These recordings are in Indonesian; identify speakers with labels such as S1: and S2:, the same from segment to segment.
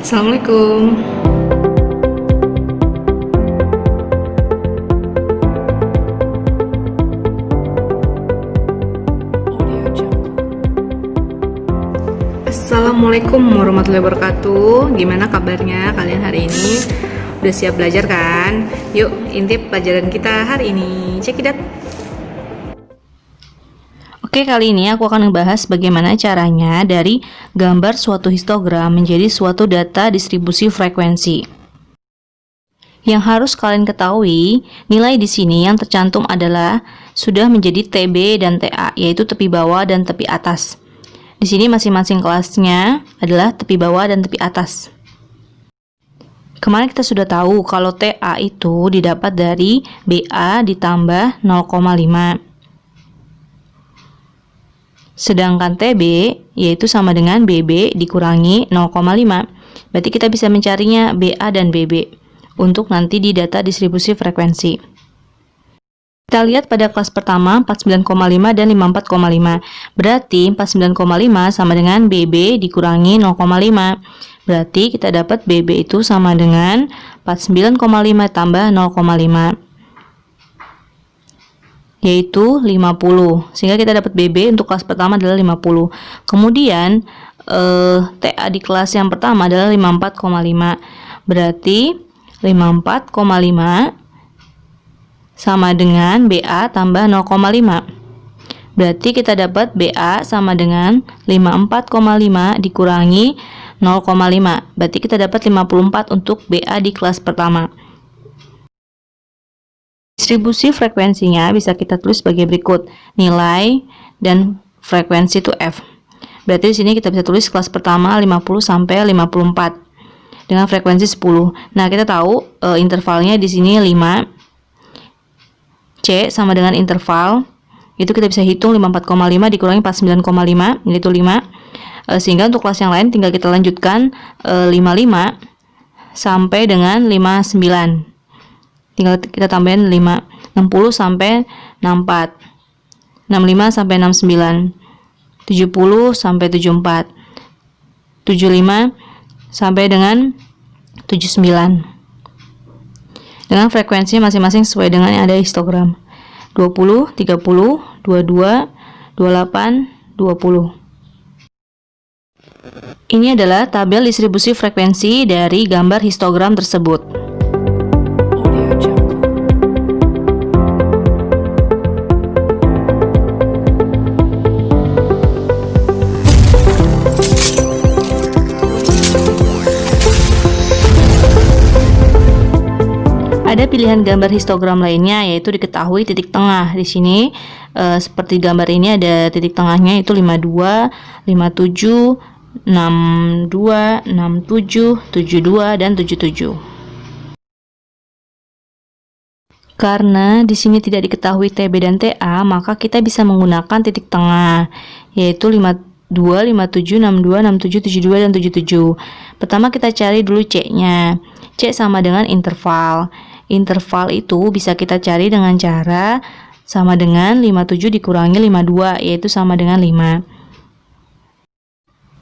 S1: Assalamualaikum. Assalamualaikum warahmatullahi wabarakatuh. Gimana kabarnya kalian hari ini? Udah siap belajar kan? Yuk, intip pelajaran kita hari ini. Check it out. Oke, kali ini aku akan membahas bagaimana caranya dari gambar suatu histogram menjadi suatu data distribusi frekuensi. Yang harus kalian ketahui, nilai di sini yang tercantum adalah sudah menjadi TB dan TA, yaitu tepi bawah dan tepi atas. Di sini masing-masing kelasnya adalah tepi bawah dan tepi atas. Kemarin kita sudah tahu kalau TA itu didapat dari BA ditambah 0,5. Sedangkan TB yaitu sama dengan BB dikurangi 0,5. Berarti kita bisa mencarinya BA dan BB untuk nanti di data distribusi frekuensi. Kita lihat pada kelas pertama 49,5 dan 54,5. Berarti 49,5 sama dengan BB dikurangi 0,5. Berarti kita dapat BB itu sama dengan 49,5 tambah 0,5. Yaitu 50. Sehingga kita dapat BB untuk kelas pertama adalah 50. Kemudian TA di kelas yang pertama adalah 54,5. Berarti 54,5 sama dengan BA tambah 0,5. Berarti kita dapat BA sama dengan 54,5 dikurangi 0,5. Berarti kita dapat 54 untuk BA di kelas pertama. Distribusi frekuensinya bisa kita tulis sebagai berikut. Nilai dan frekuensi itu F. Berarti di sini kita bisa tulis kelas pertama 50 sampai 54 dengan frekuensi 10. Nah, kita tahu intervalnya di sini 5. C sama dengan interval. Itu kita bisa hitung 54,5 dikurangi 49,5 yaitu 5. Sehingga untuk kelas yang lain tinggal kita lanjutkan 55 sampai dengan 59. Tinggal kita tambahin 60 sampai 64, 65 sampai 69, 70 sampai 74, 75 sampai dengan 79. Dengan frekuensi masing-masing sesuai dengan yang ada histogram. 20, 30, 22, 28, 20. Ini adalah tabel distribusi frekuensi dari gambar histogram tersebut. Ada pilihan gambar histogram lainnya yaitu diketahui titik tengah. Di sini seperti gambar ini ada titik tengahnya yaitu 52, 57, 62, 67, 72 dan 77. Karena di sini tidak diketahui TB dan TA, maka kita bisa menggunakan titik tengah yaitu 52, 57, 62, 67, 72 dan 77. Pertama kita cari dulu C-nya. C sama dengan interval. Interval itu bisa kita cari dengan cara sama dengan 57 dikurangi 52, yaitu sama dengan 5.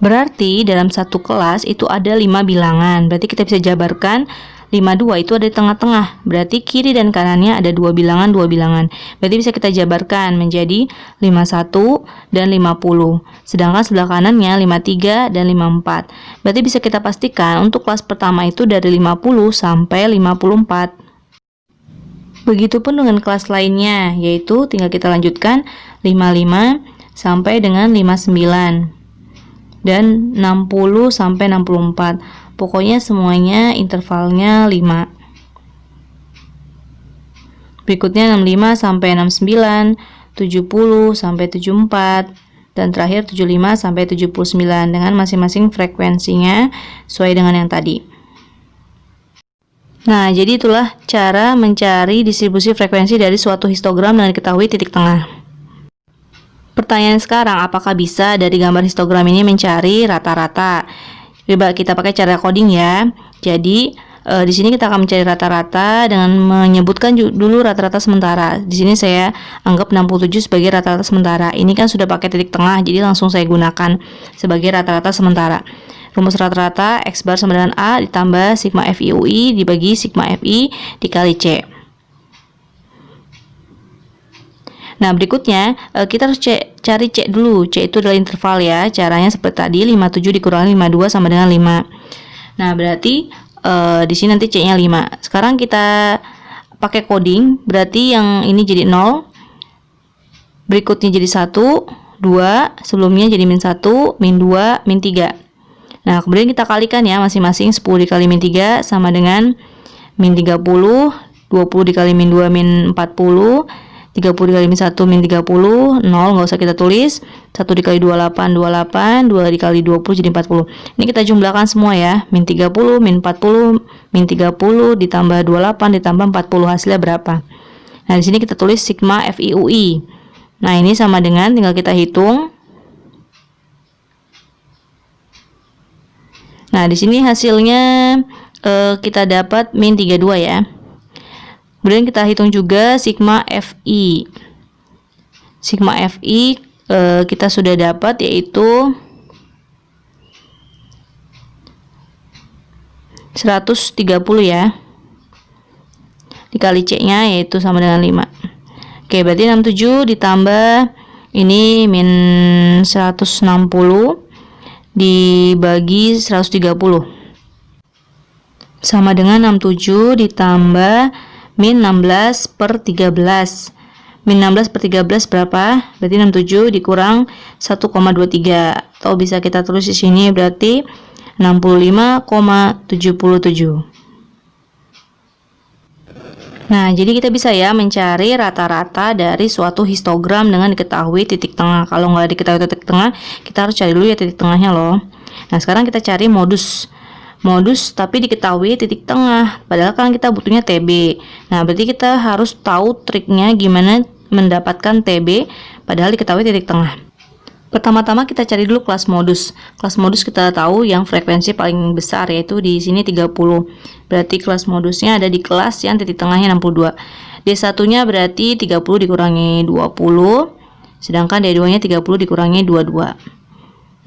S1: Berarti dalam satu kelas itu ada 5 bilangan. Berarti kita bisa jabarkan 52 itu ada di tengah-tengah. Berarti kiri dan kanannya ada 2 bilangan, 2 bilangan. Berarti bisa kita jabarkan menjadi 51 dan 50. Sedangkan sebelah kanannya 53 dan 54. Berarti bisa kita pastikan untuk kelas pertama itu dari 50 sampai 54. Begitupun dengan kelas lainnya, yaitu tinggal kita lanjutkan 55 sampai dengan 59 dan 60 sampai 64. Pokoknya semuanya intervalnya 5. Berikutnya 65 sampai 69, 70 sampai 74 dan terakhir 75 sampai 79 dengan masing-masing frekuensinya sesuai dengan yang tadi. Nah, jadi itulah cara mencari distribusi frekuensi dari suatu histogram dengan diketahui titik tengah. Pertanyaan sekarang, apakah bisa dari gambar histogram ini mencari rata-rata? Coba kita pakai cara coding ya. Jadi, di sini kita akan mencari rata-rata dengan menyebutkan dulu rata-rata sementara. Di sini saya anggap 67 sebagai rata-rata sementara. Ini kan sudah pakai titik tengah, jadi langsung saya gunakan sebagai rata-rata sementara. Rumus rata-rata X bar sama dengan A ditambah sigma FI/UI dibagi sigma FI dikali C. Nah, berikutnya kita harus cari C dulu. C itu adalah interval ya. Caranya seperti tadi, 57 dikurangi 52 sama dengan 5. Nah, berarti di sini nanti C-nya 5. Sekarang kita pakai coding, berarti yang ini jadi 0. Berikutnya jadi 1, 2, sebelumnya jadi min 1, min 2, min 3. Nah, kemudian kita kalikan ya masing-masing. 10 dikali min 3 sama dengan min 30, 20 dikali min 2 min 40, 30 dikali min 1 min 30, 0 nggak usah kita tulis. 1 dikali 28, 28, 2 dikali 20 jadi 40. Ini kita jumlahkan semua ya. Min 30, min 40, min 30 ditambah 28 ditambah 40 hasilnya berapa? Nah, di sini kita tulis sigma FI/UI. Nah, ini sama dengan tinggal kita hitung. Nah, di sini hasilnya kita dapat min 32 ya. Kemudian kita hitung juga sigma FI. Sigma FI kita sudah dapat yaitu 130 ya. Dikali C-nya yaitu sama dengan 5. Oke, berarti 67 ditambah ini min 160 dibagi 130. Sama dengan 67 ditambah min 16 per 13. Min 16 per 13 berapa? Berarti 67 dikurang 1,23. Atau bisa kita tulis di sini berarti 65,77. Nah, jadi kita bisa ya mencari rata-rata dari suatu histogram dengan diketahui titik tengah. Kalau nggak diketahui titik tengah, kita harus cari dulu ya titik tengahnya loh. Nah, sekarang kita cari modus tapi diketahui titik tengah, padahal kan kita butuhnya TB. Nah, berarti kita harus tahu triknya gimana mendapatkan TB padahal diketahui titik tengah. Pertama-tama kita cari dulu kelas modus. Kelas modus kita tahu yang frekuensi paling besar yaitu di sini 30. Berarti kelas modusnya ada di kelas yang titik tengahnya 62. D1-nya berarti 30 dikurangi 20, sedangkan D2-nya 30 dikurangi 22.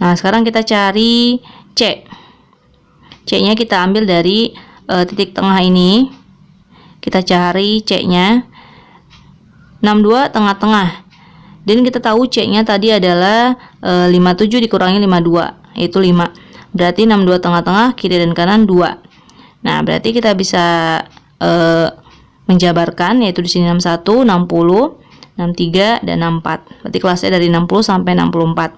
S1: Nah, sekarang kita cari C. C-nya kita ambil dari titik tengah ini. Kita cari C-nya. 62 tengah-tengah. Dan kita tahu C-nya tadi adalah 57 dikurangi 52, yaitu 5. Berarti 62 tengah-tengah, kiri dan kanan 2. Nah, berarti kita bisa menjabarkan, yaitu di sini 61, 60, 63, dan 64. Berarti kelasnya dari 60 sampai 64.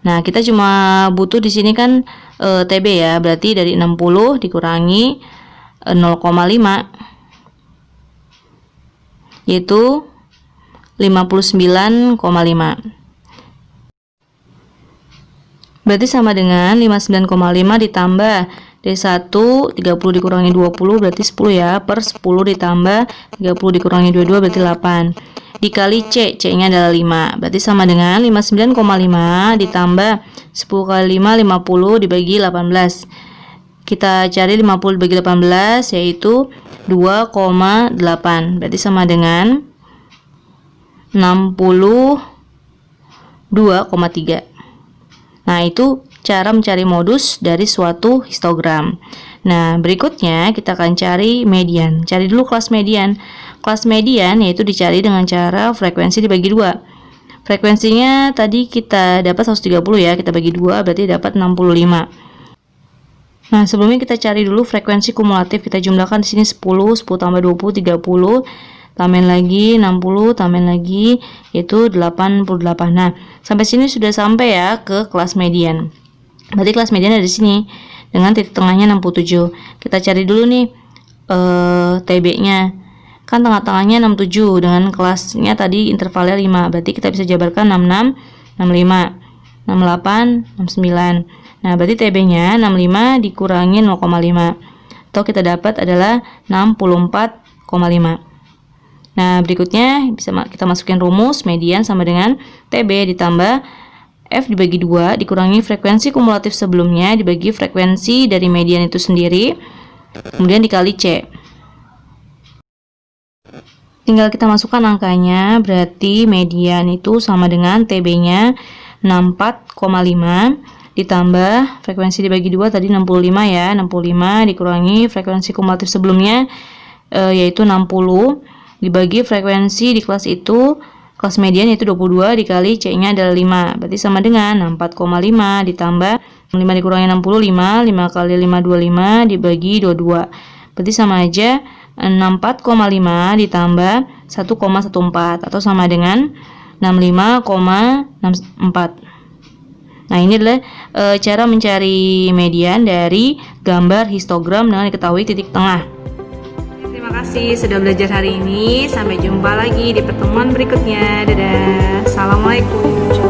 S1: Nah, kita cuma butuh di sini kan TB ya, berarti dari 60 dikurangi 0,5 yaitu 59,5. Berarti sama dengan 59,5 ditambah D1 30 dikurangi 20 berarti 10 ya, per 10 ditambah 30 dikurangi 22 berarti 8. Dikali C, C-nya adalah 5. Berarti sama dengan 59,5 ditambah 10 kali 5, 50 dibagi 18. Kita cari 50 dibagi 18 yaitu 2,8. Berarti sama dengan 62,3. Nah, itu cara mencari modus dari suatu histogram. Nah, berikutnya kita akan cari median. Cari dulu kelas median. Kelas median yaitu dicari dengan cara frekuensi dibagi 2. Frekuensinya tadi kita dapat 130 ya, kita bagi 2 berarti dapat 65. Nah, sebelumnya kita cari dulu frekuensi kumulatif. Kita jumlahkan di sini 10, 10 tambah 20, 30. Tambahin lagi 60, tambahin lagi yaitu 88. Nah, sampai sini sudah sampai ya ke kelas median. Berarti kelas median ada di sini dengan titik tengahnya 67. Kita cari dulu nih TB-nya. Kan tengah-tengahnya 67 dengan kelasnya tadi intervalnya 5. Berarti kita bisa jabarkan 66, 65, 68, 69. Nah, berarti TB-nya 65 dikurangi 0,5. Atau kita dapat adalah 64,5. Nah, berikutnya bisa kita masukin rumus median sama dengan TB ditambah F dibagi 2 dikurangi frekuensi kumulatif sebelumnya dibagi frekuensi dari median itu sendiri, kemudian dikali C. Tinggal kita masukkan angkanya, berarti median itu sama dengan TB-nya 64,5 ditambah frekuensi dibagi 2 tadi 65 ya. 65 dikurangi frekuensi kumulatif sebelumnya yaitu 60 dibagi frekuensi di kelas itu, kelas median yaitu 22 dikali C-nya adalah 5. Berarti sama dengan 4,5 ditambah 5 dikurangi 65, 5 kali 5 25 dibagi 22. Berarti sama aja 64,5 ditambah 1,14 atau sama dengan 65,64. Nah, ini adalah cara mencari median dari gambar histogram dengan diketahui titik tengah. Terima kasih sudah belajar hari ini. Sampai jumpa lagi di pertemuan berikutnya. Dadah. Assalamualaikum.